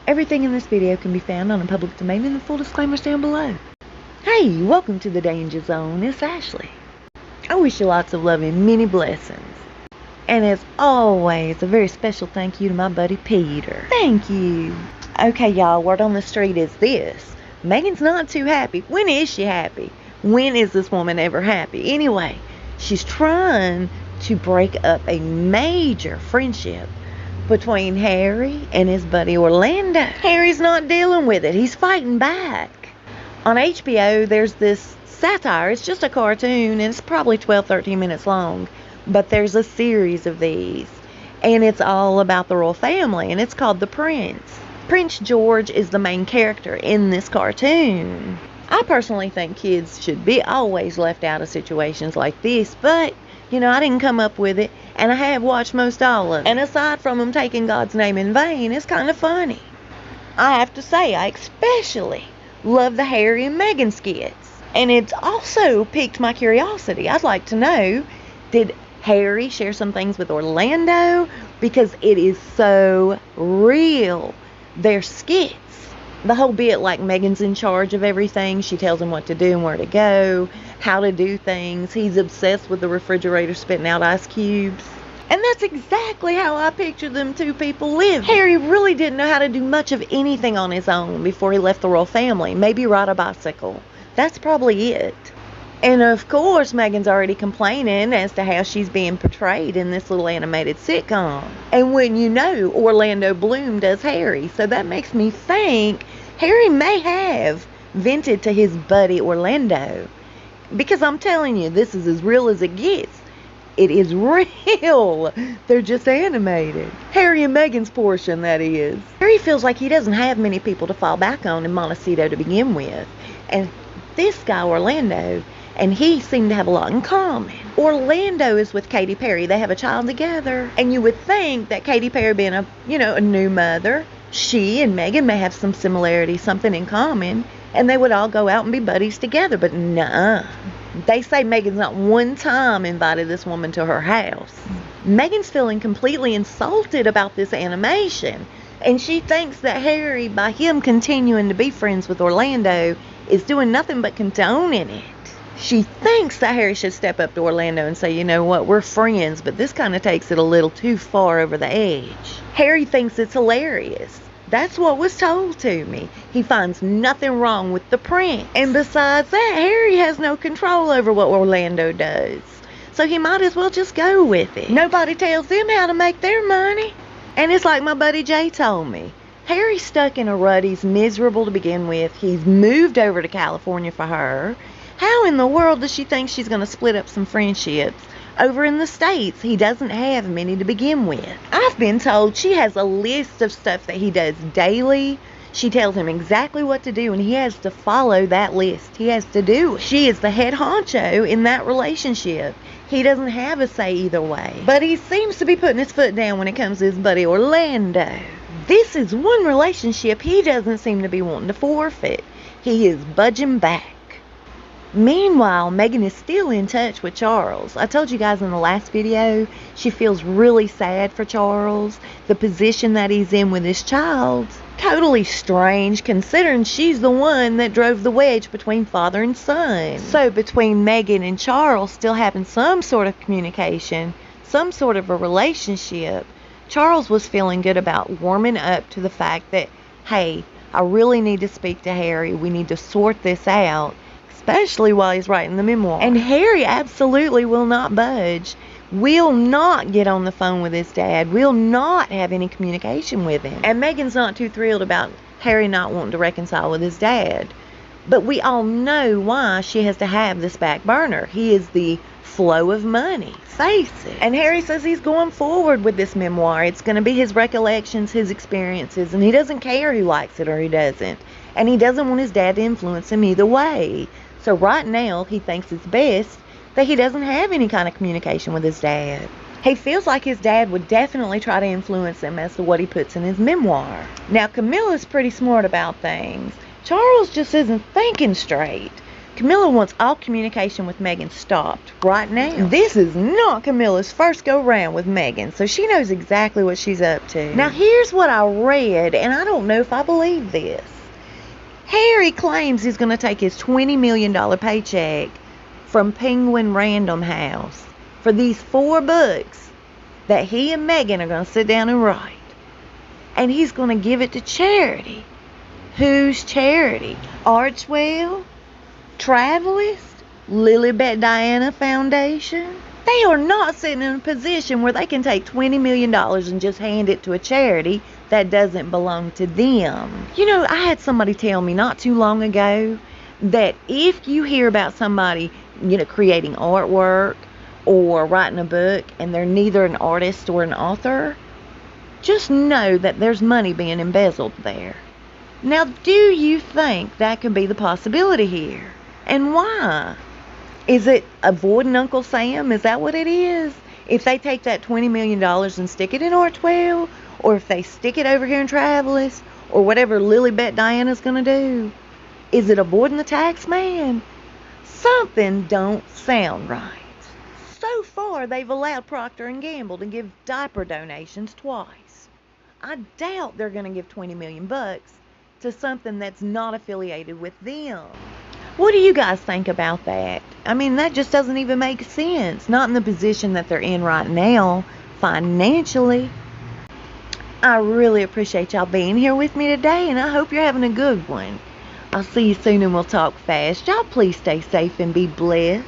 Everything in this video can be found on a public domain, and the full disclaimers down below. Hey, welcome to the Danger Zone. It's Ashley. I wish you lots of love and many blessings. And as always, a very special thank you to my buddy Peter. Thank you. Okay, y'all, word on the street is this. Meghan's not too happy. When is she happy? When is this woman ever happy? Anyway, she's trying to break up a major friendship between Harry and his buddy Orlando. Harry's not dealing with it. He's fighting back. On HBO, there's this satire. It's just a cartoon, and it's probably 12-13 minutes long. But there's a series of these, and it's all about the royal family, and it's called The Prince. Prince George is the main character in this cartoon. I personally think kids should be always left out of situations like this, but, you know, I didn't come up with it, and I have watched most all of it. And aside from them taking God's name in vain, it's kind of funny. I have to say, I especially love the Harry and Meghan skits. And it's also piqued my curiosity. I'd like to know, did Harry share some things with Orlando? Because it is so real. Their skits. The whole bit, like Meghan's in charge of everything. She tells him what to do and where to go, how to do things. He's obsessed with the refrigerator spitting out ice cubes. And that's exactly how I picture them two people live. Harry really didn't know how to do much of anything on his own before he left the royal family. Maybe ride a bicycle. That's probably it. And of course, Meghan's already complaining as to how she's being portrayed in this little animated sitcom. And when you know, Orlando Bloom does Harry. So that makes me think Harry may have vented to his buddy Orlando. Because I'm telling you, this is as real as it gets. It is real. They're just animated. Harry and Meghan's portion, that is. Harry feels like he doesn't have many people to fall back on in Montecito to begin with. And this guy, Orlando, and he seem to have a lot in common. Orlando is with Katy Perry. They have a child together. And you would think that Katy Perry being a new mother, she and Meghan may have some similarities, something in common, and they would all go out and be buddies together. But nuh-uh. They say Meghan's not one time invited this woman to her house. Meghan's feeling completely insulted about this animation. And she thinks that Harry, by him continuing to be friends with Orlando, is doing nothing but condoning it. She thinks that Harry should step up to Orlando and say, you know what, we're friends, but this kind of takes it a little too far over the edge. Harry thinks it's hilarious. That's what was told to me. He finds nothing wrong with the prince. And besides that, Harry has no control over what Orlando does. So he might as well just go with it. Nobody tells them how to make their money. And it's like my buddy Jay told me. Harry's stuck in a rut. He's miserable to begin with. He's moved over to California for her. How in the world does she think she's going to split up some friendships over in the States? He doesn't have many to begin with. I've been told she has a list of stuff that he does daily. She tells him exactly what to do, and he has to follow that list. He has to do it. She is the head honcho in that relationship. He doesn't have a say either way. But he seems to be putting his foot down when it comes to his buddy Orlando. This is one relationship he doesn't seem to be wanting to forfeit. He is budging back. Meanwhile, Meghan is still in touch with Charles. I told you guys in the last video, she feels really sad for Charles. The position that he's in with his child. Totally strange, considering she's the one that drove the wedge between father and son. So between Meghan and Charles still having some sort of communication, some sort of a relationship, Charles was feeling good about warming up to the fact that, hey, I really need to speak to Harry. We need to sort this out. Especially while he's writing the memoir. And Harry absolutely will not budge. Will not get on the phone with his dad. Will not have any communication with him. And Meghan's not too thrilled about Harry not wanting to reconcile with his dad. But we all know why she has to have this back burner. He is the flow of money. Face it. And Harry says he's going forward with this memoir. It's going to be his recollections, his experiences. And he doesn't care who likes it or who doesn't. And he doesn't want his dad to influence him either way. So right now, he thinks it's best that he doesn't have any kind of communication with his dad. He feels like his dad would definitely try to influence him as to what he puts in his memoir. Now, Camilla's pretty smart about things. Charles just isn't thinking straight. Camilla wants all communication with Meghan stopped right now. This is not Camilla's first go-round with Meghan, so she knows exactly what she's up to. Now, here's what I read, and I don't know if I believe this. Harry claims he's going to take his $20 million paycheck from Penguin Random House for these 4 books that he and Meghan are going to sit down and write. And he's going to give it to charity. Whose charity? Archwell? Travelist? Lilibet Diana Foundation? They are not sitting in a position where they can take $20 million and just hand it to a charity that doesn't belong to them. You know, I had somebody tell me not too long ago that if you hear about somebody, creating artwork or writing a book and they're neither an artist or an author, just know that there's money being embezzled there. Now, do you think that could be the possibility here? And why? Is it avoiding Uncle Sam? Is that what it is? If they take that $20 million and stick it in Archwell, or if they stick it over here in Travelist, or whatever Lilibet Diana's going to do, is it avoiding the tax man? Something don't sound right. So far, they've allowed Procter & Gamble to give diaper donations twice. I doubt they're going to give $20 million to something that's not affiliated with them. What do you guys think about that? I mean, that just doesn't even make sense. Not in the position that they're in right now, financially. I really appreciate y'all being here with me today, and I hope you're having a good one. I'll see you soon, and we'll talk fast. Y'all please stay safe and be blessed.